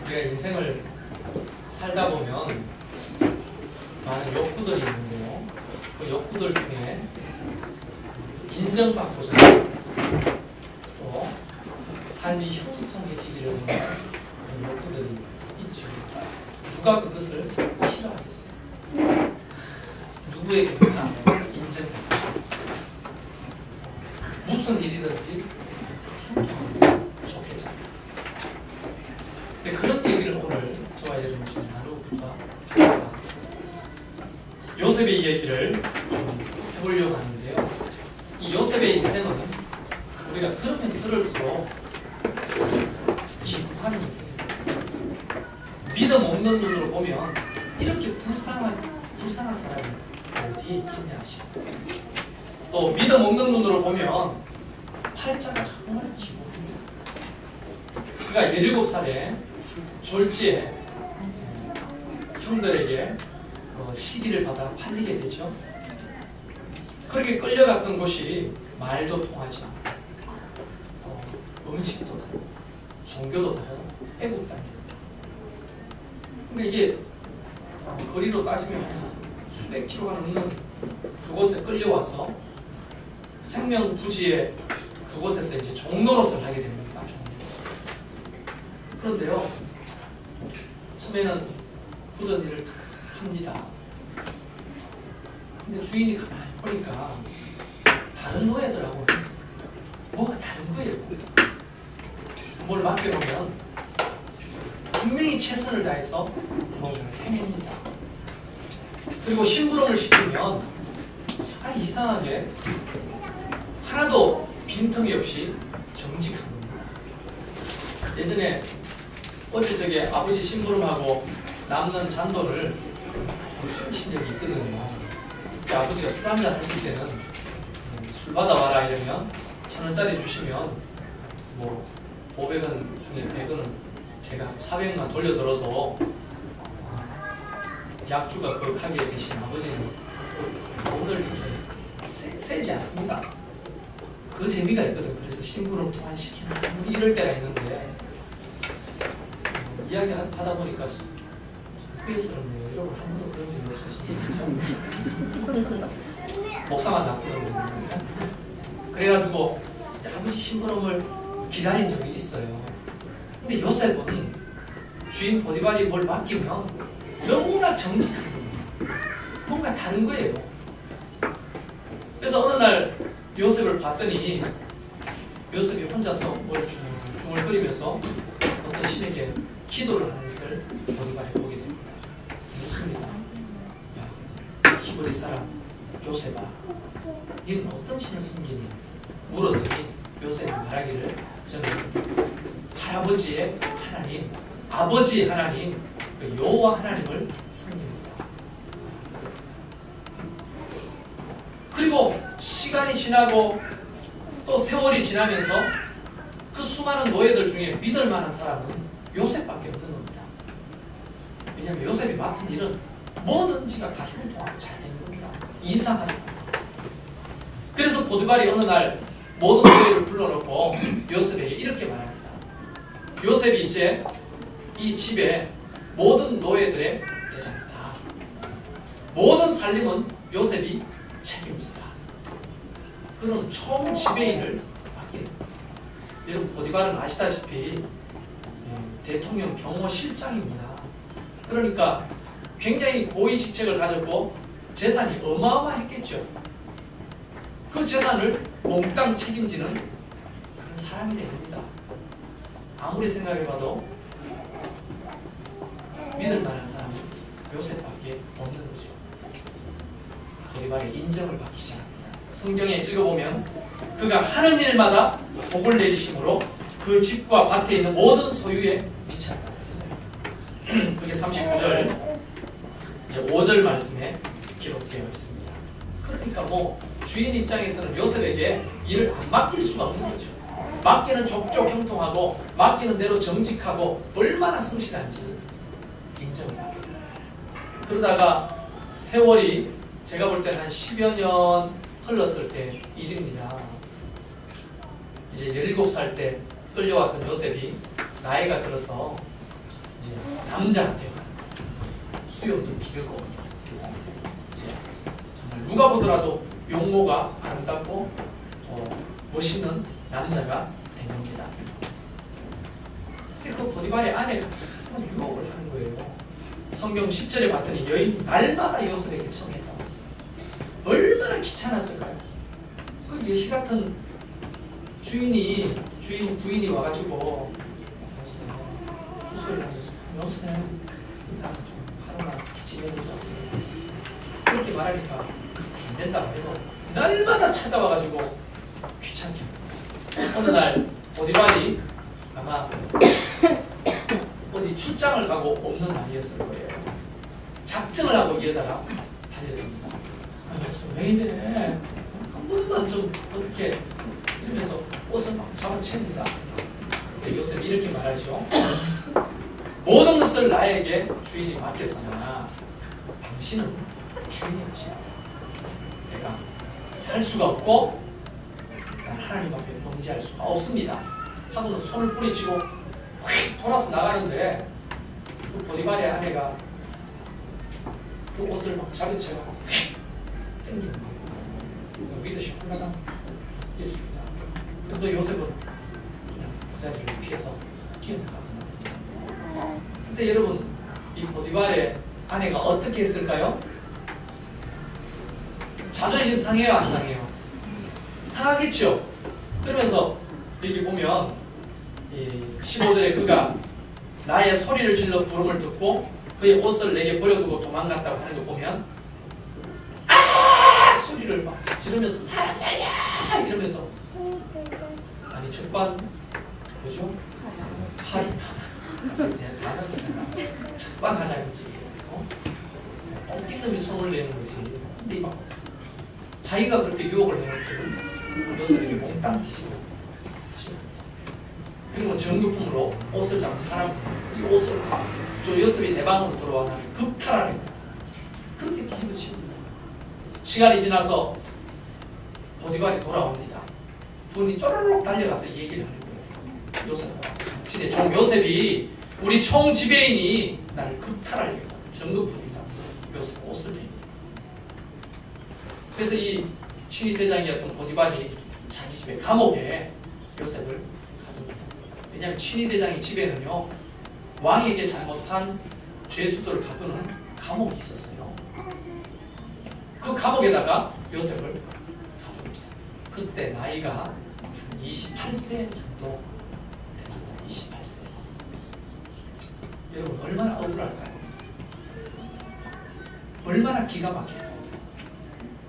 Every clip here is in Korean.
우리가 인생을 살다 보면 많은 욕구들이 있는데요. 그 욕구들 중에 인정받고자 또 삶이 형통해지기를 원하는 그런 욕구들이 있죠. 누가 그것을 싫어하겠어요? 누구에게나 인정받고 싶어요. 무슨 일이든지 형통하고 좋겠잖아요. 근데 그런 얘기를 오늘 저와 여러분 좀 나누고자 합니다. 요셉의 얘기를 좀 해보려고 하는데요. 이 요셉의 인생은 우리가 들으면 들을수록 기구한 인생입니다. 믿음 없는 눈으로 보면 이렇게 불쌍한 사람이 어디에 있겠냐 싶고, 또 믿음 없는 눈으로 보면 팔자가 정말 기구합니다. 그가 17살에 졸지에 형들에게 시기를 받아 팔리게 되죠. 그렇게 끌려갔던 곳이 말도 통하지 않고 음식도 다르고 종교도 다른 애국 땅입니다. 그러니까 이게 거리로 따지면 수백 킬로가 넘는 그곳에 끌려와서 생명부지에 그곳에서 이제 종노릇을 하게 됩니다. 그런데요, 처음에는 굳은 일을 다 합니다. 근데 주인이 가만히 보니까 다른 노예들하고는 뭐가 다른 거예요. 뭘 맡겨놓으면 분명히 최선을 다해서 뭔가를 해냅니다. 그리고 심부름을 시키면 아니 이상하게 하나도 빈틈이 없이 정직한 겁니다. 예전에 어릴 적에 아버지 심부름하고 남는 잔돈을 훔친 적이 있거든요. 아버지가 술 한잔 하실 때는 술 받아와라 이러면 1,000원짜리 주시면 뭐 500원 중에 100원은 제가 400만 돌려들어도 약주가 거룩하게 되신 아버지는 돈을 이렇게 세지 않습니다. 그 재미가 있거든. 그래서 심부름 통환시키는 이럴 때가 있는데 이야기 하다 보니까 후회스럽네요. 여러분 한 번도 그런 적이 없으시죠? 목사만 나쁘거든요. 그래가지고 아버지 심부름을 기다린 적이 있어요. 근데 요셉은 주인 보디발이 뭘 맡기면 너무나 정직한 겁니다. 뭔가 다른 거예요. 그래서 어느 날 요셉을 봤더니 요셉이 혼자서 뭘 중을 끓이면서 어떤 신에게 기도를 하는 것을 보디발이 보게 됩니다. 묻습니다. 야, 히브리 사람 요셉아, 너는 어떤 신을 섬기니? 물었더니 요셉이 말하기를 저는 할아버지의 하나님, 아버지 하나님, 그 여호와 하나님을 섬깁니다. 그리고 시간이 지나고 또 세월이 지나면서 그 수많은 노예들 중에 믿을 만한 사람은 요셉밖에 없는 겁니다. 왜냐하면 요셉이 맡은 일은 뭐든지가 다 형통하고 잘 되는 겁니다. 이상하게. 그래서 보디발이 어느 날 모든 노예를 불러놓고 요셉에게 이렇게 말합니다. 요셉이 이제 이 집의 모든 노예들의 대장이다. 모든 살림은 요셉이 책임진다. 그런 총 지배인을 맡기는 겁니다. 여러분 보디발은 아시다시피 대통령 경호실장입니다. 그러니까 굉장히 고위 직책을 가졌고 재산이 어마어마했겠죠. 그 재산을 몽땅 책임지는 그런 사람이 된 겁니다. 아무리 생각해봐도 믿을 만한 사람은 요셉밖에 없는 거죠. 보디발의 인정을 받기 시작합니다. 성경에 읽어보면 그가 하는 일마다 복을 내리심으로 그 집과 밭에 있는 모든 소유에 미쳤다고 했어요. 그게 39절 이제 5절 말씀에 기록되어 있습니다. 그러니까 뭐 주인 입장에서는 요셉에게 일을 안 맡길 수가 없는 거죠. 맡기는 족족 형통하고 맡기는 대로 정직하고 얼마나 성실한지 인정을 받게 됩니다. 그러다가 세월이 제가 볼 때는 한 10여 년 흘렀을 때 일입니다. 이제 17살 때 끌려왔던 요셉이 나이가 들어서 이제 남자가 되어가는 거예요. 수염도 길고 이제 정말 누가 보더라도 용모가 아름답고 멋있는 남자가 된 겁니다. 근데 그 보디발의 아내가 정말 유혹을 하는 거예요. 성경 10절에 봤더니 여인이 날마다 요셉에게 청했다고 했어요. 얼마나 귀찮았을까요? 그 예시 같은 부인이 와가지고 수소를 하면서 요셉 나좀 하루만 지내보자 그렇게 말하니까 안 된다고 해도 날마다 찾아와가지고 귀찮게 어느 날 보디발이 아마 어디 출장을 가고 없는 날이었을 거예요. 작정을 하고 이 여자가 달려듭니다. 요새 왜 이래? 한 번만 좀 어떻게 이러면서 옷을 막 잡아챕니다. 근데 요셉이 이렇게 말하죠. 모든 것을 나에게 주인이 맡겼으나 당신은 주인의 것이다. 내가 할 수가 없고 난 하나님 앞에 범죄할 수가 없습니다. 하고는 손을 뿌리치고 휙 돌아서 나가는데 그 보디발의 아내가 그 옷을 막 잡아채고 휙 당기는 거예요. 믿으시 홀라당 예수입니다. 그래서 요셉은 그냥 그 자리를 피해서 뛰어나갑니다. 그때 여러분 이 보디발의 아내가 어떻게 했을까요? 자존심 상해요, 안 상해요? 상하겠죠. 그러면서 여기 보면 15절에 그가 나의 소리를 질러 부름을 듣고 그의 옷을 내게 버려두고 도망갔다고 하는 거 보면 아! 소리를 막 지르면서 사람 살려! 이러면서 아니 적반 뭐죠? 하리타 적반하장이지. 엉킨 놈이 손을 내는 거지. 근데 막 자기가 그렇게 유혹을 해놓고 요셉에게 몽땅 치고 그리고 정규품으로 옷을 잡은 사람 이 옷을 저 요셉이 내 방으로 들어와 급탈하는 거야. 그렇게 뒤집어치웁니다. 시간이 지나서 보디발이 돌아옵니다. 부인이 쪼르륵 달려가서 얘기를 하는 거예요. 요셉, 당신의 종 요셉이 우리 총 지배인이 나를 급탈하려고 했다. 정규품이다. 요셉 옷을 내니. 그래서 이 친위대장이었던 보디발이 자기 집에 감옥에 요셉을 가둡니다. 왜냐하면 친위대장의 집에는요 왕에게 잘못한 죄수들을 가두는 감옥이 있었어요. 그 감옥에다가 요셉을 가둡니다. 그때 나이가 한 28세 정도 됩니다. 28세. 여러분 얼마나 억울할까요? 얼마나 기가 막혀요.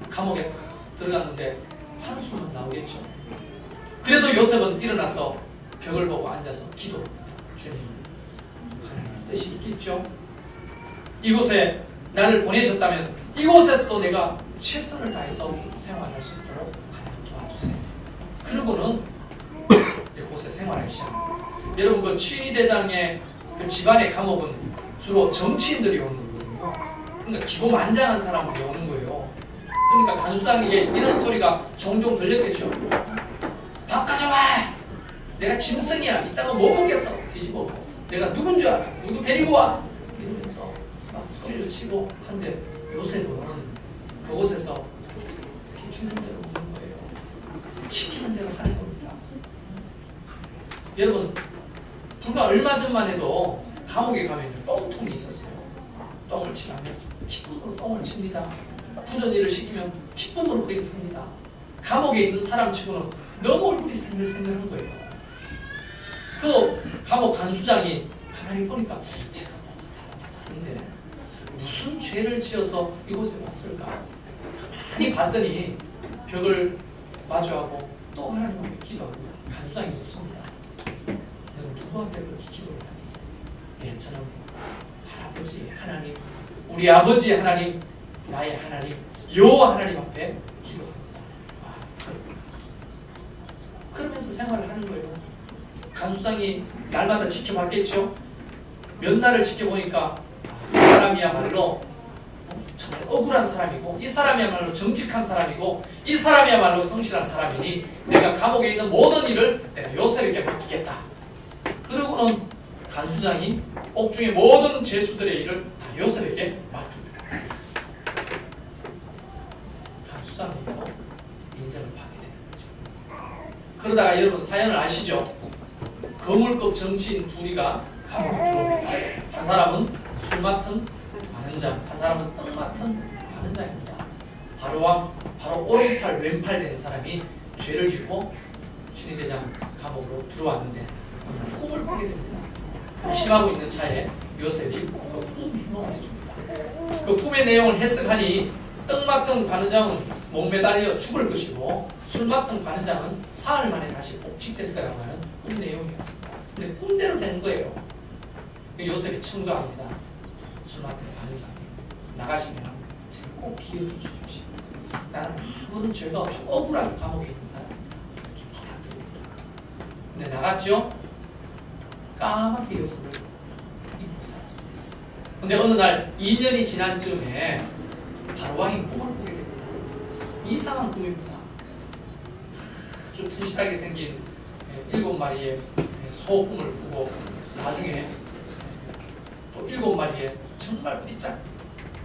감옥에 들어갔는데 한숨은 나오겠죠. 그래도 요셉은 일어나서 벽을 보고 앉아서 기도합니다. 주님, 하나님의 뜻이 있겠죠? 이곳에 나를 보내셨다면 이곳에서도 내가 최선을 다해서 생활할 수 있도록 하나님 도와주세요. 그러고는 그곳에 생활하기 시작합니다. 여러분 그 친위대장의 그 집안의 감옥은 주로 정치인들이 오는 거거든요. 그러니까 기고만장한 사람들이 오는 거예요. 그러니까 간수장에게 이런 소리가 종종 들렸겠죠. 밥 가져와! 내가 짐승이야. 이따가 못 먹겠어. 뒤집어. 내가 누군 줄 알아. 누구 데리고 와. 이러면서 막 소리를 치고 한데 요셉은 그곳에서 이렇게 주는 대로 먹는 거예요. 시키는 대로 하는 겁니다. 여러분 불과 얼마 전만 해도 감옥에 가면 똥통이 있었어요. 똥을 치라면 기쁨으로 똥을 칩니다. 부전 일을 시키면 기쁨으로 그 일을 합니다. 감옥에 있는 사람 치고는 너무 얼굴이 생글생글한 거예요. 그 감옥 간수장이 가만히 보니까 제가 뭐가 다른데 무슨 죄를 지어서 이곳에 왔을까? 가만히 봤더니 벽을 마주하고 또 하나님 앞에 기도합니다. 간수장이 묻습니다. 너는 누구한테 그렇게 기도를 하니? 예, 저는 할아버지 하나님, 우리 아버지 하나님, 나의 하나님, 여호와 하나님 앞에 기도합니다. 그러면서 생활을 하는 거예요. 간수장이 날마다 지켜봤겠죠. 몇 날을 지켜보니까 이 사람이야말로 정말 억울한 사람이고, 이 사람이야말로 정직한 사람이고, 이 사람이야말로 성실한 사람이니 내가 감옥에 있는 모든 일을 내가 요셉에게 맡기겠다. 그러고는 간수장이 옥중의 모든 죄수들의 일을 다 요셉에게 맡깁니다. 간수장에게도 인정을 받게 되는 거죠. 그러다가 여러분 사연을 아시죠? 거물급 정치인 둘이가 감옥에 들어옵니다. 한 사람은 술 맡은 관원장, 한 사람은 떡 맡은 관원장입니다. 바로 오른팔 왼팔 되는 사람이 죄를 짓고 춘희대장 감옥으로 들어왔는데 꿈을 꾸게 됩니다. 심하고 있는 차에 요셉이 그 꿈 희망을 해줍니다. 그 꿈의 내용을 해석하니 떡 맡은 관원장은 목매달려 죽을 것이고 술 맡은 관원장은 사흘 만에 다시 복직될 거라고 하는 꿈 내용이었습니다. 근데 꿈대로 된 거예요. 요셉이 청구합니다. 술 맡은 관원장이 나가시면 제가 꼭 기억해 주십시오. 나는 아무런 죄가 없이 억울하게 감옥에 있는 사람 좀 부탁드립니다. 근데 나갔죠? 까맣게 요셉을 잊고 살았습니다. 근데 어느 날 2년이 지난 즈음에 바로왕이 꿈을 꾸게 됩니다. 이상한 꿈입니다. 아주 튼실하게 생긴 7마리의 소 꿈을 꾸고 나중에 또 7마리의 정말 삐짝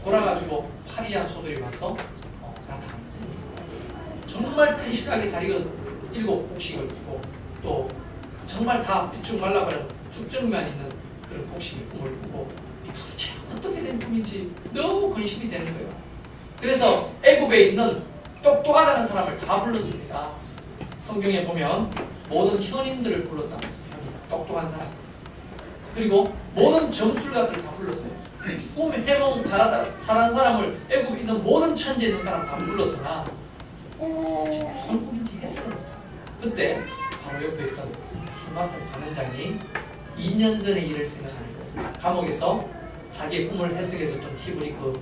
골아가지고 파리한 소들이 와서 나타납니다. 정말 튼실하게 자리가 7곡식을 꾸고 또 정말 다 삐쭉 말라버린 쭉정만 있는 그런 곡식의 꿈을 꾸고 도대체 어떻게 된 꿈인지 너무 근심이 되는 거예요. 그래서 애굽에 있는 똑똑하다는 사람을 다 불렀습니다. 성경에 보면 모든 현인들을 불렀다면서요. 똑똑한 사람. 그리고 모든 점술가들을 다 불렀어요. 꿈 해몽 잘한 사람을 애굽에 있는 모든 천지에 있는 사람 다 불렀으나 무슨 꿈인지 해석을 못합니다. 그때 바로 옆에 있던 술 맡은 관원장이 2년 전의 일을 생각하는 거예요. 감옥에서 자기의 꿈을 해석해줬던 히브리 그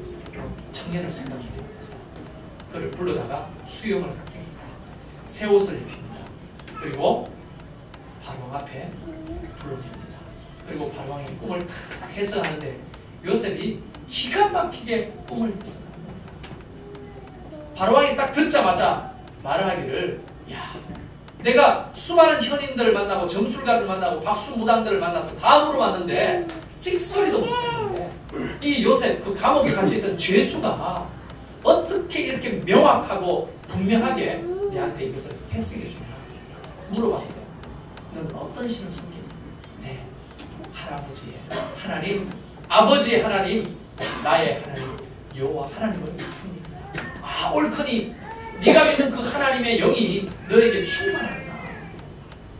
청년을 생각하게 됩니다. 그를 불러다가 수염을 깎입니다. 새 옷을 입힙니다. 그리고 바로왕 앞에 불러냅니다. 그리고 바로왕이 꿈을 탁 해석하는데 요셉이 기가 막히게 꿈을 해석합니다. 바로왕이 딱 듣자마자 말을 하기를 야, 내가 수많은 현인들을 만나고 점술가를 만나고 박수무당들을 만나서 다 물어봤는데 찍소리도 못했는데 이 요셉 그 감옥에 갇혀있던 죄수가 어떻게 이렇게 명확하고 분명하게 내한테 이것을 해석해 주냐 물어봤어요. 너는 어떤 신을 섬기니? 네, 할아버지의 하나님, 아버지의 하나님, 나의 하나님 여호와 하나님을 믿습니다. 아, 옳거니 네가 믿는 그 하나님의 영이 너에게 충만하구나.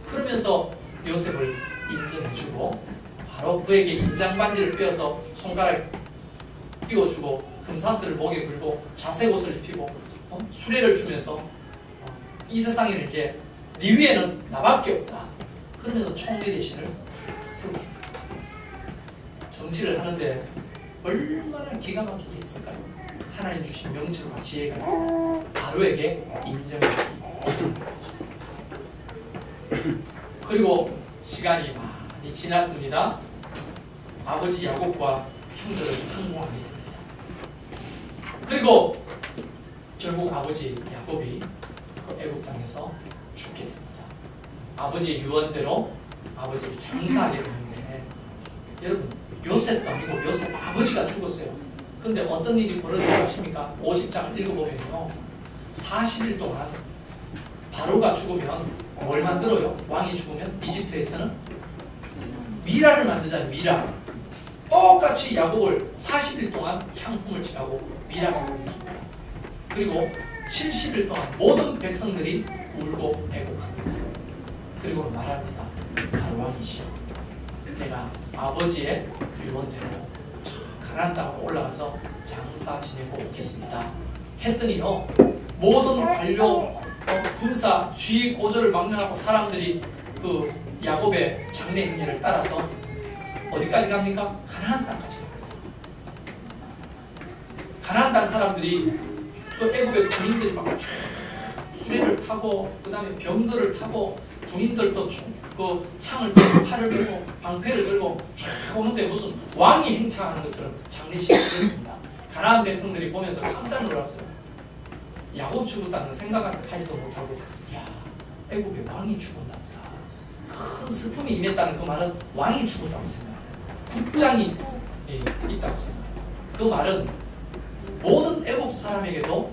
그러면서 요셉을 인정해주고 바로 그에게 인장반지를 빼어서 손가락에 끼워주고 금사슬을 목에 걸고 자색 옷을 입히고 수레를 주면서 이 세상에는 이제 네 위에는 나밖에 없다. 그러면서 총리 대신을 세워줍니다. 정치를 하는데 얼마나 기가 막히게 했을까요? 하나님 주신 명철과 지혜가 있어요. 바로에게 인정을 시작합니다. 그리고 시간이 많이 지났습니다. 아버지 야곱과 형들은 상봉하게 됩니다. 그리고 결국 아버지 야곱이 그 애굽 땅에서 죽게 됩니다. 아버지의 유언대로 아버지를 장사하게 되는데 여러분 요셉도 아니고 요셉 아버지가 죽었어요. 근데 어떤 일이 벌어지고 하십니까? 50장을 읽어보면요 40일 동안 바로가 죽으면 뭘 만들어요? 왕이 죽으면 이집트에서는 미라를 만들잖아요. 미라. 똑같이 야곱을 40일 동안 향품을 칠하고 미라 작업을 해줍니다. 그리고 70일 동안 모든 백성들이 울고 애곡합니다. 그리고 말합니다. 바로 왕이시여, 내가 아버지의 유언대로 가나안 땅으로 올라가서 장사 지내고 오겠습니다. 했더니요 모든 관료, 군사, 쥐, 고조를 막론하고 사람들이 그 야곱의 장래 행렬을 따라서 어디까지 갑니까? 가나안 땅까지 갑니다. 가나안 땅 사람들이 그 애굽의 군인들이 막 수레를 타고 그 다음에 병거를 타고 군인들도 그 창을 들고 칼을 들고 방패를 들고 쭉 오는데 무슨 왕이 행차하는 것처럼 장례식을 했습니다. 가나안 백성들이 보면서 깜짝 놀랐어요. 야곱 죽었다는 생각하지도 못하고 야 애굽의 왕이 죽었답니다. 큰 슬픔이 임했다는 그 말은 왕이 죽었다고 생각해요. 국장이 있다고 생각해요. 그 말은 모든 애굽 사람에게도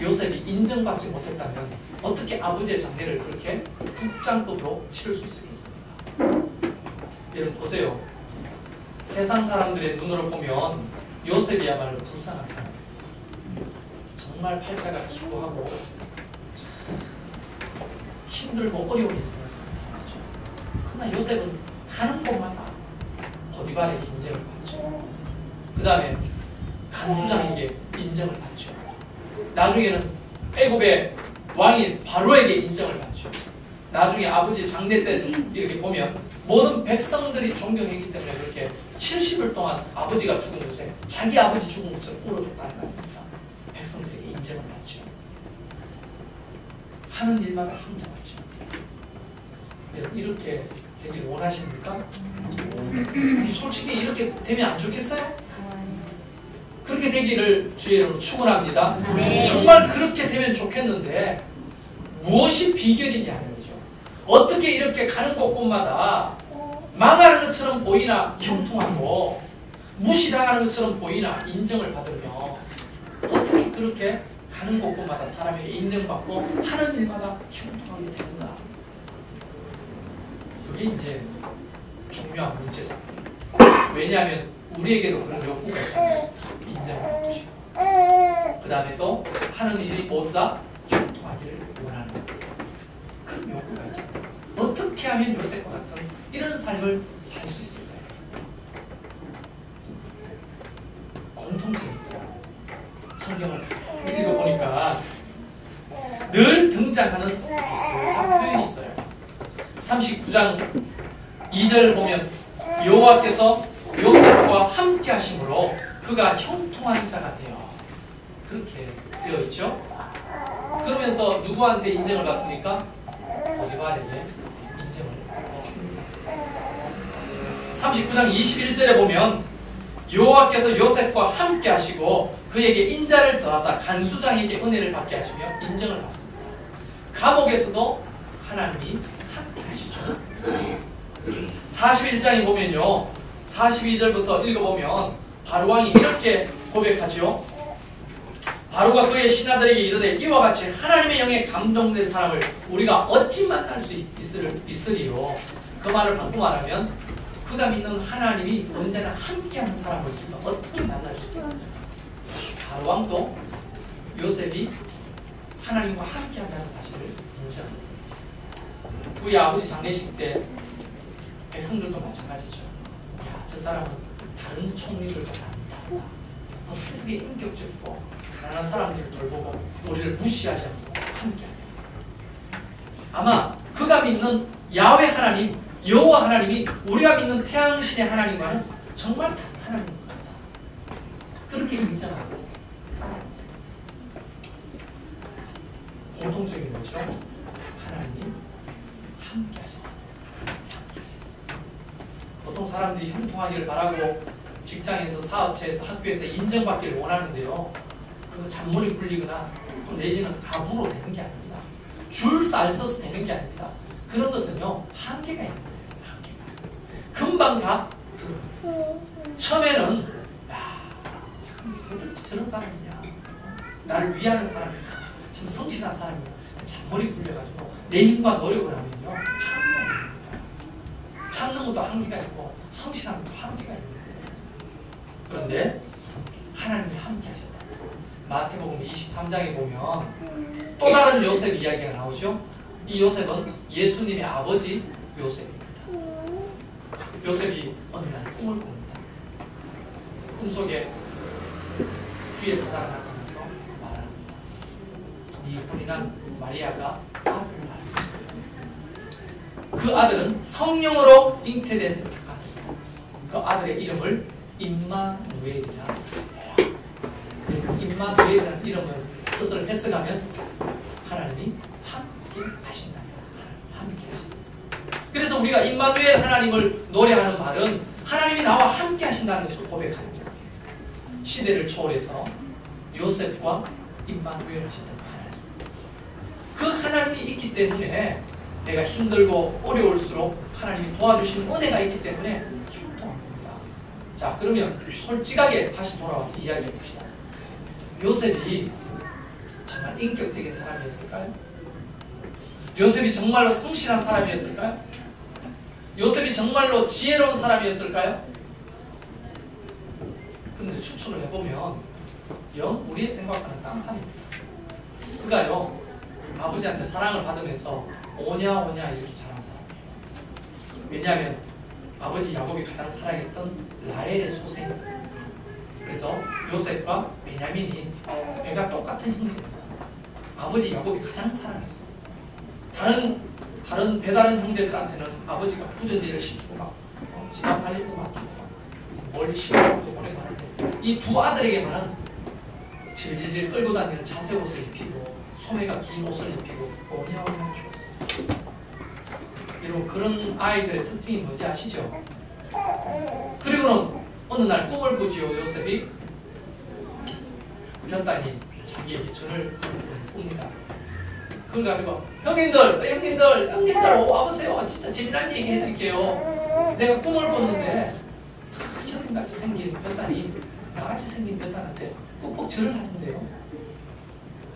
요셉이 인정받지 못했다면 어떻게 아버지의 장례를 그렇게 국장급으로 치를 수 있었겠습니까? 여러분 보세요. 세상 사람들의 눈으로 보면 요셉이야말로 불쌍한 사람, 정말 팔자가 기고하고 힘들고 어려운 인생을 사는 사람이죠. 그러나 요셉은 가는 곳마다 보디발에게 인정을 받죠. 그 다음에 간수장에게 인정을 받죠. 나중에는 애굽의 왕인 바로에게 인정을 받죠. 나중에 아버지 장례 때 이렇게 보면 모든 백성들이 존경했기 때문에 그렇게 70일 동안 아버지가 죽은 곳에 자기 아버지 죽은 곳을 울어줬다는 말입니다. 백성들에게 인정을 받죠. 하는 일마다 힘들었죠. 이렇게 되길 원하십니까? 솔직히 이렇게 되면 안 좋겠어요? 그렇게 되기를 주의 이름으로 축원합니다. 정말 그렇게 되면 좋겠는데 무엇이 비결이냐 이거죠. 어떻게 이렇게 가는 곳곳마다 망하는 것처럼 보이나 형통하고 무시당하는 것처럼 보이나 인정을 받으며 어떻게 그렇게 가는 곳곳마다 사람에게 인정받고 하는 일마다 형통하게 되는가? 그게 이제 중요한 문제잖아요. 왜냐하면 우리에게도 그런 욕구가 있잖아요. 인정을 받고 싶고 그 다음에 또 하는 일이 모두 다 형통하기를 원하는 그런 욕구가 있잖아요. 어떻게 하면 요셉과 같은 이런 삶을 살 수 있을까요? 공통점이 있더라고요. 성경을 읽어보니까 늘 등장하는 비슷한 표현이 있어요. 39장 2절 보면 여호와께서 요셉과 함께 하심으로 그가 형통한 자가 되어 그렇게 되어 있죠. 그러면서 누구한테 인정을 받습니까? 보디발에게 인정을 받습니다. 39장 21절에 보면 여호와께서 요셉과 함께 하시고 그에게 인자를 더하사 간수장에게 은혜를 받게 하시며 인정을 받습니다. 감옥에서도 하나님이 함께 하시죠. 41장에 보면요 42절부터 읽어보면 바로왕이 이렇게 고백하죠. 바로가 그의 신하들에게 이르되 이와 같이 하나님의 영에 감동된 사람을 우리가 어찌 만날 수 있으리요. 그 말을 바꿔 말하면 그가 믿는 하나님이 언제나 함께하는 사람을 우리가 어떻게 만날 수 있겠느냐. 바로왕도 요셉이 하나님과 함께한다는 사실을 인정합니다. 그의 아버지 장례식 때 백성들도 마찬가지죠. 야, 저 사람은 다른 총리들과 다르다. 어떻게 저게 인격적이고 가난한 사람들을 돌보고 우리를 무시하지 않고 함께하냐. 아마 그가 믿는 야훼 하나님, 여호와 하나님이 우리가 믿는 태양신의 하나님과는 정말 다른 하나님인 것 같다. 그렇게 인정하고 공통적인 거죠. 하나님이 함께 하신다. 보통 사람들이 형통하기를 바라고 직장에서 사업체에서 학교에서 인정받기를 원하는데요. 그 잔머리 굴리거나 또 내지는 가부로 되는 게 아닙니다. 줄 쌀 써서 되는 게 아닙니다. 그런 것은요 한계가 있는 거예요. 한계가. 금방 다 들어요. 처음에는 참 어떻게 저런 사람이냐, 나를 위하는 사람이냐, 참 성실한 사람이냐, 잔머리 굴려가지고 내 힘과 노력을 하면요 한계가 있습니다. 참는 것도 한계가 있고 성실한 것도 한계가 있는 거예요. 그런데 하나님이 함께 하셨다. 마태복음 23장에 보면 또 다른 요셉 이야기가 나오죠. 이 요셉은 예수님의 아버지 요셉입니다. 요셉이 어느 날 꿈을 꿉니다. 꿈속에 주의 사자가 나타나서 말합니다. 네 혼인한 마리아가 아들을 낳을 것이다. 그 아들은 성령으로 잉태된 아들이다. 그 아들의 이름을 임마누엘이라 해라. 임마누엘이라는 이름을 뜻을 해석하면 하나님이 함께 하신다. 함께 하신다. 그래서 우리가 임마누엘 하나님을 노래하는 말은 하나님이 나와 함께 하신다는 것을 고백하는 거예요. 시대를 초월해서 요셉과 임마누엘 하신다는 하나님. 그 하나님이 있기 때문에 내가 힘들고 어려울수록 하나님이 도와주시는 은혜가 있기 때문에 형통한 겁니다. 자, 그러면 솔직하게 다시 돌아와서 이야기해 봅시다. 요셉이 정말 인격적인 사람이었을까요? 요셉이 정말로 성실한 사람이었을까요? 요셉이 정말로 지혜로운 사람이었을까요? 근데 추측을 해보면 영 우리의 생각과는 딴판입니다. 그가요 아버지한테 사랑을 받으면서 오냐 오냐 이렇게 자란 사람이에요. 왜냐하면 아버지 야곱이 가장 사랑했던 라헬의 소생이에요. 그래서 요셉과 베냐민이 배가 똑같은 형제입니다. 아버지 야곱이 가장 사랑했어요. 다른 배다른 형제들한테는 아버지가 굳은 일을 시키고 막 집안 살림도 맡기고 막 멀리 시골도 보내고 하는데 이 두 아들에게만은 질질질 끌고 다니는 자색 옷을 입히고 소매가 긴 옷을 입히고 오냐오냐 키웠어요. 여러분 그런 아이들의 특징이 뭔지 아시죠? 그리고는 어느 날 꿈을 꾸지요. 요셉이 볕단이 자기에게 전을 꿉니다. 그걸 가지고 형님들 와보세요. 진짜 재미난 얘기 해드릴게요. 내가 꿈을 꿨는데 형님같이 생긴 볕단이 나같이 생긴 볕단한테 꼭꼭 절을 하던데요.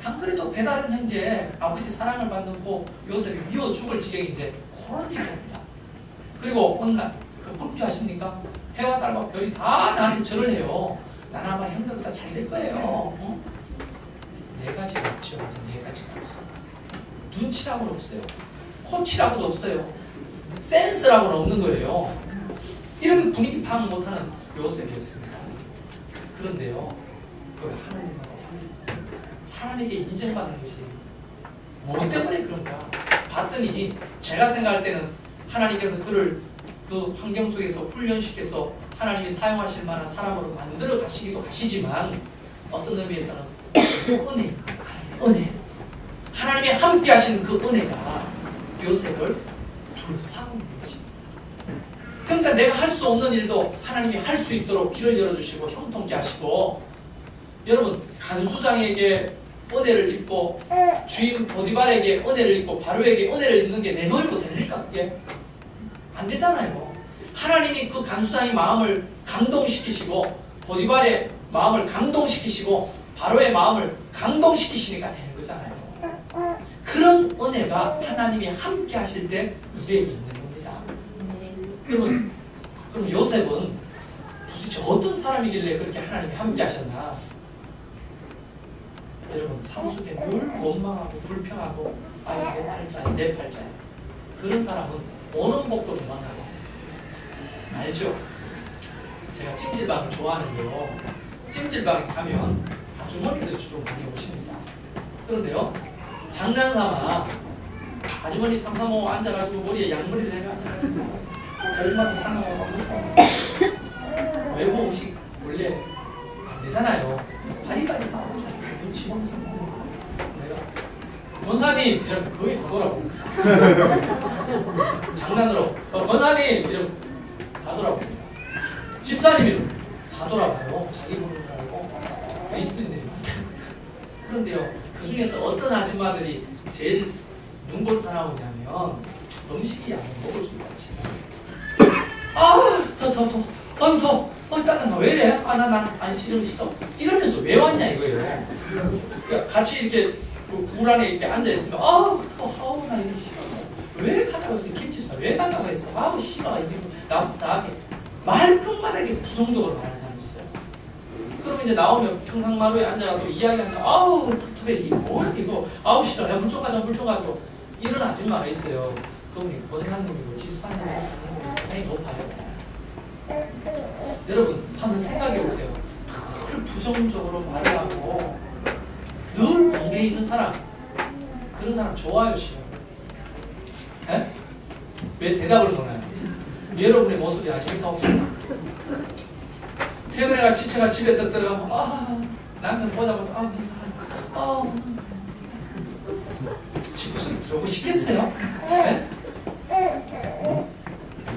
안 그래도 배다른 형제 아버지 사랑을 받는 고 요셉이 미워 죽을 지경인데 그런 얘기합니다. 그리고 어느 날 그 꿈주 아십니까? 해와 달과 별이 다 나한테 절을 해요. 나는 아마 형들보다 잘 될 거예요. 응? 네 가지가 없죠. 네 가지가 없어. 눈치라고는 없어요. 코치라고도 없어요. 센스라고는 없는 거예요. 이렇게 분위기 파악 못하는 요셉이었습니다. 그런데요, 그 하느님마다 사람에게 인정받는 것이 뭐 때문에 그런가? 봤더니 제가 생각할 때는 하나님께서 그를 그 환경 속에서 훈련시켜서 하나님이 사용하실 만한 사람으로 만들어 가시기도 하시지만 어떤 의미에서는 은혜 하나님이 함께 하신 그 은혜가 요셉을 둘러싸고 있는 것입니다. 그러니까 내가 할 수 없는 일도 하나님이 할 수 있도록 길을 열어주시고 형통케 하시고 여러분 간수장에게 은혜를 입고 주인 보디발에게 은혜를 입고 바로에게 은혜를 입는 게 내 노력으로 됩니까? 그게? 안 되잖아요. 하나님이 그 간수장의 마음을 감동시키시고 보디발의 마음을 감동시키시고 바로의 마음을 감동시키시니까 되는 거잖아요. 그런 은혜가 하나님이 함께 하실 때 우리에게 있는 겁니다. 그러면 요셉은 도대체 어떤 사람이길래 그렇게 하나님이 함께 하셨나? 여러분 삶 속에 늘 원망하고 불평하고 내 팔자야 그런 사람은 오는 복도 도망가고 알죠? 제가 찜질방을 좋아하는데요. 찜질방에 가면 아주머니들이 주로 많이 오십니다. 그런데요 장난삼아 아주머니 335 앉아가지고 머리에 양머리를 내려 앉아가지고 고구마도 사먹어가지고 외부 음식 원래 안 되잖아요. 바리바리 싸워가지고 눈치 보면서 먹는 내가 권사님 이러면 거의 가더라고. 장난으로 권사님 이러면 다 돌아봅니다. 집사님 이러면 다 돌아봐요. 자기 부르는 줄 알고 그리스도인들이 많다는 거죠. 그런데요 그 중에서 어떤 아줌마들이 제일 눈골 사나우냐면 음식이 안 먹을 줄 알지. 짜증나 왜 이래? 난 안 싫어 이러면서 왜 왔냐 이거예요. 같이 이렇게 물 안에 이렇게 앉아 있으면 나 이거 싫어. 왜 가자고 했어? 김치사 왜 가자고 했어? 싫어. 나부터 나하게 말끝마다게 부정적으로 말하는 사람이 있어요. 그러면 이제 나오면 평상마루에 앉아가지고 이야기하면 텁텁해 이게 뭘 이거 싫어. 야 물 좀 가져 이런 아줌마가 있어요. 그분이 권사님이고 집사님이고 그래서 상당히 높아요. 여러분 한번 생각해 보세요. 늘 부정적으로 말을 하고 늘 웅에 있는 사람 그런 사람 좋아요 싫어요? 에? 왜 대답을 못해요? 여러분의 모습이 아닙니까 혹시? 퇴근해가 지체가 집에 딱 들어가면 남편 보자마자 집구석에 들어오고 싶겠어요? 네?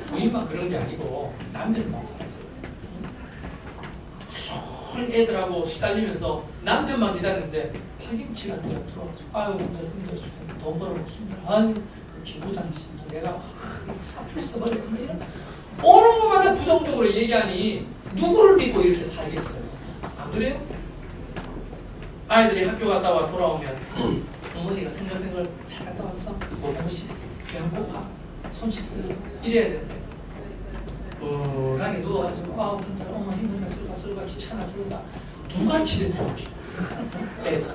부인만 그런 게 아니고 남편도 마찬가지예요. 하루 종일 애들하고 시달리면서 남편만 기다리는데 파김치가 들어와서 힘들어 돈 벌어먹기 힘들어 김부장이지. 내가 사표 써버렸네. 어느 것마다 부정적으로 얘기하니 누구를 믿고 이렇게 살겠어요? 안 그래요? 아이들이 학교 갔다 와 돌아오면 어머니가 생글생글 잘 갔다 왔어? 뭐 먹으시? 배안 고파? 손 씻으니? 이래야 되는데 우울하게 누워가지고 아우 힘들어 엄마 힘들다 저러가 귀찮아 저러가 누가 집에 들어오시오? 애들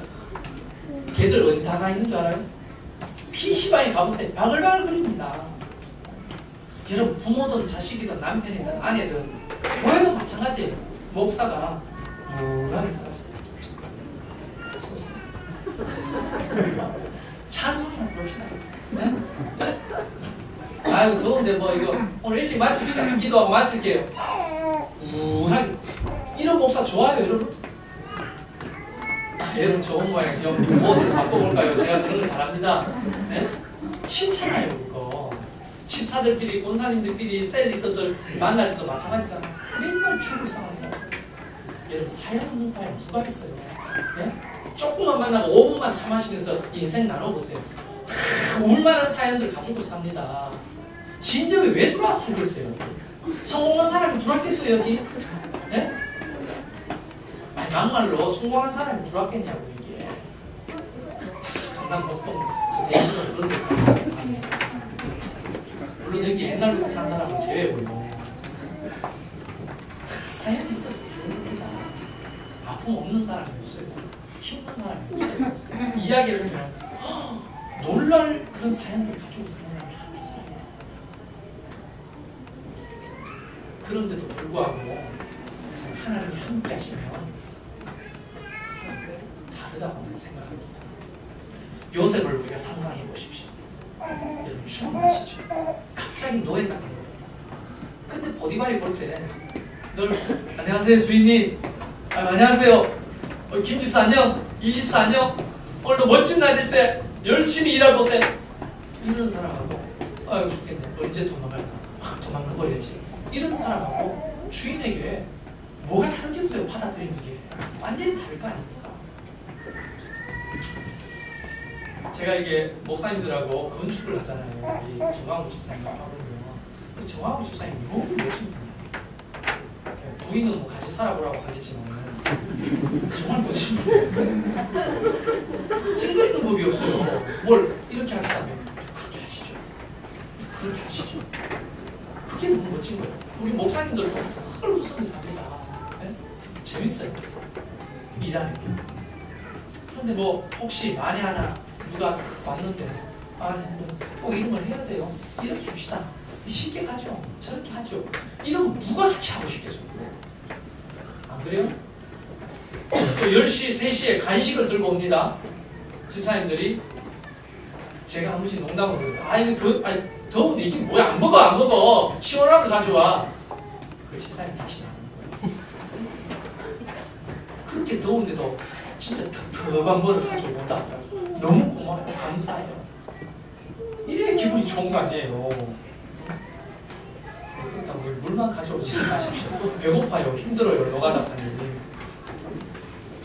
걔들 어디 다 가 있는 줄 알아요? PC방에 가보세요. 바글바글 거립니다. 여러분 부모든 자식이든 남편이든 아내든 교회도 마찬가지예요. 목사가 우울하게 살아요. 찬송이나 부릅시다. 네? 아이고 더운데 뭐 이거 오늘 일찍 마칩시다. 기도하고 마칠게요. 우울하게. 이런 목사 좋아요 여러분? 여러분 좋은 모양이죠. 뭐를 바꿔볼까요? 제가 그런 거 잘합니다. 네? 싫잖아요 그거. 집사들끼리 권사님들끼리 셀리더들 만날 때도 마찬가지잖아요. 맨날 죽을 상황이라서. 여러분 사연 없는 사람이 누가 있어요? 네? 조금만 만나고 5분만 차 마시면서 인생 나눠보세요. 다 울만한 사연들 가지고 삽니다. 진접에 왜 들어와 살겠어요? 성공한 사람이 들어왔겠어요 여기? 네? 아니 막말로 성공한 사람이 들어왔겠냐고 이게. 강남 보통 저 대신으로 그런 데 살겠어요. 물론 여기 옛날부터 산 사람은 제외고요. 사연이 있어서 들어옵니다. 아픔 없는 사람이 없어요. 힘든 사람이 없어요. 이야기를 하면 놀랄 그런 사연들 가지고 사는 사람이 한두 사람이에요. 그런데도 불구하고 하나님이 함께 하시면 다르다고 생각합니다. 요셉을 우리가 상상해 보십시오. 여러분 충분하시죠? 갑자기 노예가 된 겁니다. 근데 보디발이 볼 때 늘 안녕하세요 주인님. 안녕하세요. 김 집사 안녕. 이 집사 안녕. 오늘도 멋진 날일세. 열심히 일해보세요. 이런 사람하고 아유 죽겠네. 언제 도망갈까? 확 도망가버려야지. 이런 사람하고 주인에게 뭐가 다르겠어요? 받아들이는 게 완전히 다를 거 아닙니까? 제가 이게 목사님들하고 건축을 하잖아요. 우리 정광훈 집사님과 하거든요. 정광훈 집사님이 너무 멋진 분이에요. 부인은 뭐 같이 살아보라고 하겠지만 정말 멋진 분이에요. 찡그리는 법이 없어요. 뭘 이렇게 하시다면 그렇게 하시죠. 그렇게 하시죠. 그게 너무 멋진 거예요. 우리 목사님들도 털 웃으며 삽니다. 네? 재밌어요. 일하는 게. 그런데 뭐 혹시 만에 하나 누가 왔는데 꼭 이런 걸 해야 돼요. 이렇게 합시다. 쉽게 가죠. 저렇게 하죠. 이러면 누가 같이 하고 싶겠어요? 안 그래요? 또 10시, 3시에 간식을 들고 옵니다. 집사님들이. 제가 한 번씩 농담으로 그래요. 이거 더운데 이게 뭐야? 안 먹어. 시원한 거 가져와. 그 집사님 다시 나오는 거예요. 그렇게 더운데도 진짜 텁텁한 거를 가지고 온다. 너무 고마워요. 감사해요. 이래야 기분이 좋은 거 아니에요. 그렇다고 물만 가져오지 마십시오. 배고파요. 힘들어요. 노가다 하니.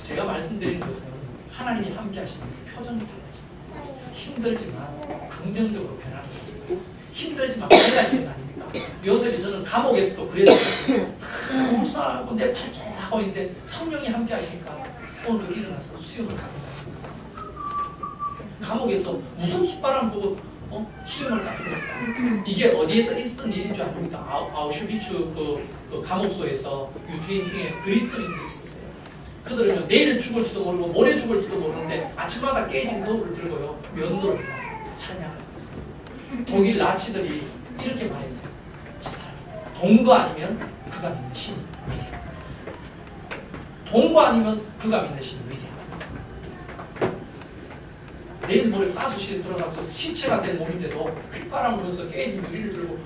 제가 말씀드리는 것은 하나님이 함께 하시는 표정이 달라집니다. 힘들지만 긍정적으로 변하는 거예요. 힘들지만 빨라지는 거 아닙니까? 요셉이 저는 감옥에서도 그랬어요. 무사하고 내 팔자에 하고 있는데 성령이 함께 하시니까 오늘도 일어나서 수영을 갑니다. 감옥에서 무슨 휘바람 보고 수영을 갔습니까? 이게 어디에서 있었던 일인 줄 아닙니까? 아우슈비츠 그 감옥소에서 유태인 중에 그리스도인들이 있었어요. 그들은 내일 죽을지도 모르고 모레 죽을지도 모르는데 아침마다 깨진 거울을 들고요 면도를 찬양을 했어요. 독일 나치들이 이렇게 말했대요. 저 사람이 동거 아니면 그가 믿는 신이 위대하다. 동거 아니면 그가 믿는 신이 위대하다. 내일 모레 가수실에 들어가서 시체가 된 몸인데도 휘바람 불어서 깨진 유리를 들고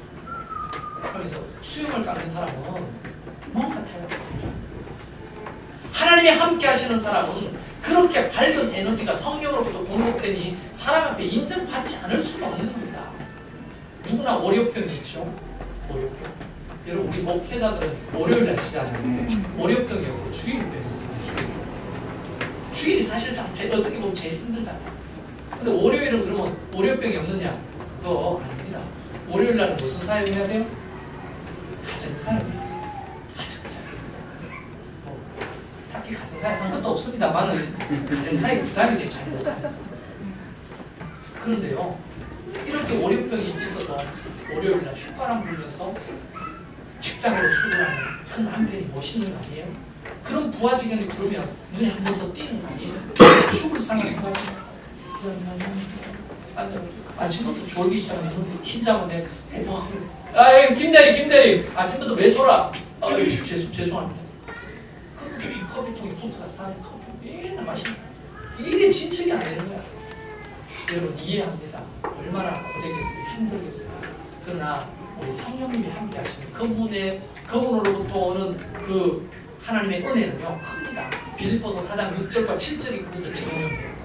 하면서 수영을 가는 사람은 뭔가 달라요. 하나님이 함께 하시는 사람은 그렇게 밝은 에너지가 성령으로부터 공급되니 사람 앞에 인정받지 않을 수가 없는 겁니다. 누구나 월요병이 있죠. 월요병. 여러분 우리 목회자들은 월요일날 치잖아요. 월요병이 없고 주일병이 있습니다. 주일이 사실 어떻게 보면 제일 힘들잖아요. 근데 월요일은 그러면 월요병이 없느냐? 그거 아닙니다. 월요일 날은 무슨 사역해야 돼요? 가정사역해야 돼요. 가정사역. 딱히 가정사역 한 것도 없습니다만은 가정사역이 부담이 되지 잘 못합니다. 그런데요, 이렇게 월요병이 있어도 월요일 날 휘바람 불면서 직장으로 출근하는 그 남편이 멋있는 거 아니에요? 그런 부하직원이 들으면 눈에 한 번 더 띄는 거 아니에요? 죽을 상황인가? 아침부터 졸기 시작하면 흰자고 내 김대리 아침부터 왜 졸아? 죄송합니다. 그 커피통에 붙어서 사는 커피 맨날 마시는 이게 진척이 안 되는 거야. 여러분 이해합니다. 얼마나 고되겠어요. 힘들겠어요. 그러나 우리 성령님이 함께 하시는 그분으로부터 오는 그 하나님의 은혜는요 큽니다. 빌립보서 4장 6절과 7절이 그것을 증명해요.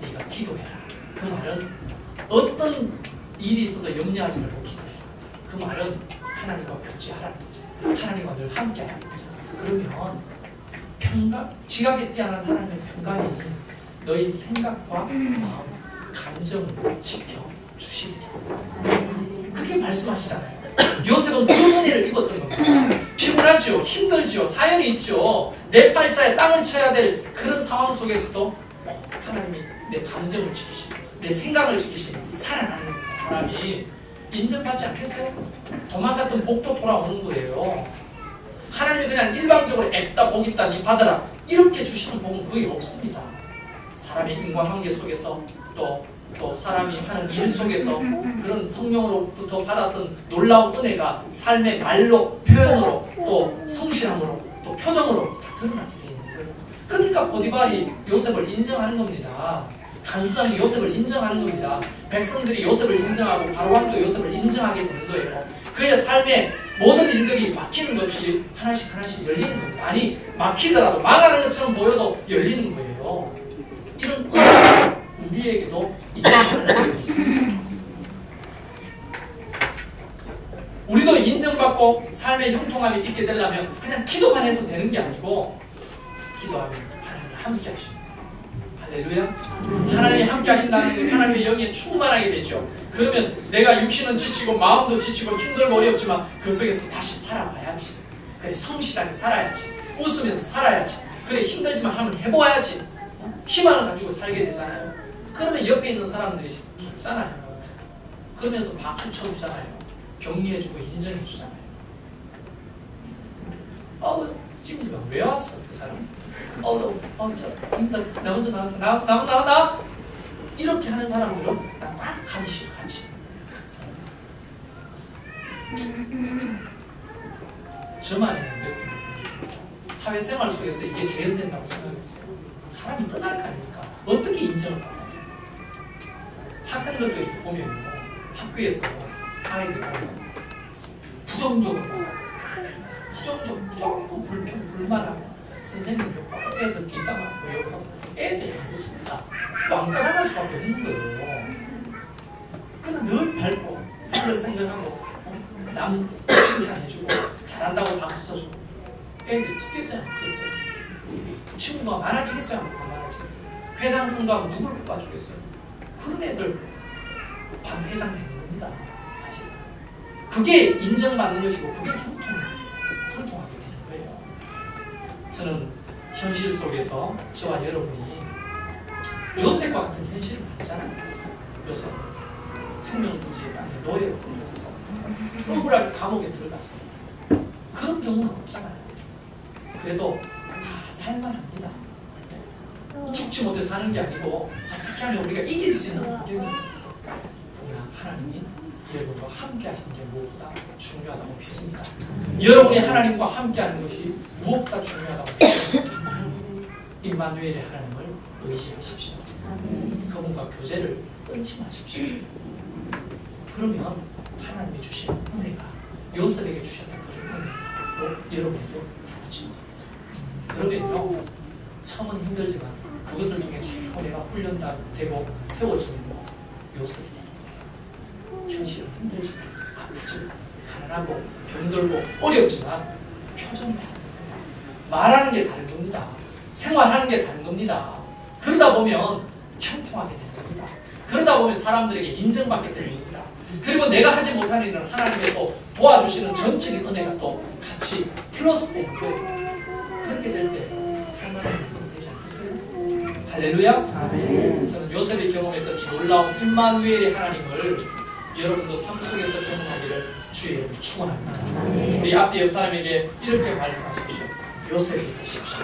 네가 기도해라. 그 말은 어떤 일이 있어도 염려하지 말고 기도해. 그 말은 하나님과 교제하라는 거죠. 하나님과 늘 함께하라는 거죠. 그러면 평강, 지각에 뛰어난 하나님의 평강이 너희 생각과 마음, 감정을 지켜주시리라. 그렇게 말씀하시잖아요. 요셉은 그 은혜를 입었던 겁니다. 피곤하죠. 힘들죠. 사연이 있죠. 내 팔자에 땅을 쳐야 될 그런 상황 속에서도 하나님이 내 감정을 지키시고 내 생각을 지키시고 살아나는 겁니다. 사람이 인정받지 않겠어요? 도망갔던 복도 돌아오는 거예요. 하나님이 그냥 일방적으로 애다 복 있다 니 받아라 이렇게 주시는 복은 거의 없습니다. 사람의 인과관계 속에서 또 사람이 하는 일 속에서 그런 성령으로부터 받았던 놀라운 은혜가 삶의 말로, 표현으로, 또 성실함으로, 또 표정으로 다 드러나게 되어 있는 거예요. 그러니까 보디발이 요셉을 인정하는 겁니다. 간수장이 요셉을 인정하는 겁니다. 백성들이 요셉을 인정하고 바로왕도 요셉을 인정하게 되는 거예요. 그의 삶의 모든 일들이 막히는 것 없이 하나씩 하나씩 열리는 겁니다. 아니 막히더라도 망하는 것처럼 보여도 열리는 거예요. 이런 은혜가 우리에게도 있습니다. 우리도 인정받고 삶의 형통함이 있게 되려면 그냥 기도만 해서 되는 게 아니고 기도하면 하나님이 함께 하십니다. 할렐루야. 하나님이 함께 하신다는 하나님의 영에 충만하게 되죠. 그러면 내가 육신은 지치고 마음도 지치고 힘들고 어렵지만 그 속에서 다시 살아봐야지. 그래 성실하게 살아야지. 웃으면서 살아야지. 그래 힘들지만 한번 해보아야지. 희망을 가지고 살게 되잖아요. 그러면 옆에 있는 사람들이 있잖아요. 그러면서 박수 쳐주잖아요. 격려해주고 인정해주잖아요. 찜질방 왜 왔어 그 사람? 나 먼저 나와 이렇게 하는 사람들은 딱 가기 싫어 같이. 저만의 느낌. 사회생활 속에서 이게 재현된다고 생각했어요. 사람이 떠날 거 아닙니까? 어떻게 인정을 받아요? 학생들도 이렇게 보면 학교에서 아이들 부정적으로 조금 불만하고 선생님 욕하고 애들 뒷담화하고 욕하고 애들이 안 좋습니다. 왕따 당할 수밖에 없는 거예요. 그냥 늘 밝고 생각하고 남 칭찬해주고 잘한다고 박수 쳐주고 애들이 붙겠어요 안 붙겠어요? 친구가 많아지겠어요 안 많아지겠어요? 회장 선거하면 누굴 뽑아주겠어요? 그런 애들 반 회장 되는 겁니다. 사실 그게 인정받는 것이고 그게 형통하게 되는 거예요. 저는 현실 속에서 저와 여러분이 요셉과 같은 현실을 봤잖아요. 요셉 생명부지의 땅에 노예로 끌려갔어. 억울하게 감옥에 들어갔어. 그런 경우는 없잖아요. 그래도 다 살만합니다. 죽지 못해 사는 게 아니고 어떻게 하면 우리가 이길 수 있는 문제는 그러나 하나님이 여러분과 함께 하시는 게 무엇보다 중요하다고 믿습니다. 여러분이 하나님과 함께 하는 것이 무엇보다 중요하다고 믿습니다. 임마누엘의 하나님을 의지하십시오. 그분과 교제를 끊지 마십시오. 그러면 하나님이 주신 은혜가 요셉에게 주셨던 그런 은혜가 여러분에게 부어집니다. 그러면요 처음은 힘들지만 그것을 통해 자꾸 내가 훈련되고 세워지는 요셉이 됩니다. 현실은 힘들지만 아프지만 가난하고 병들고 어렵지만 표정이 다른 겁니다. 말하는 게 다른 겁니다. 생활하는 게 다른 겁니다. 그러다 보면 형통하게 되는 겁니다. 그러다 보면 사람들에게 인정받게 되는 겁니다. 그리고 내가 하지 못하는 일은 하나님의 또 도와주시는 전적인 은혜가 또 같이 플러스 되는 거예요. 그렇게 될 때 살만한 인생이 되지 않겠어요? 할렐루야. 아멘. 저는 요셉이 경험했던 이 놀라운 임마누엘의 하나님을 여러분도 삶 속에서 경험하기를 주의 이름으로 축원합니다. 우리 앞뒤 옆 사람에게 이렇게 말씀하십시오. 요셉이 되십시오.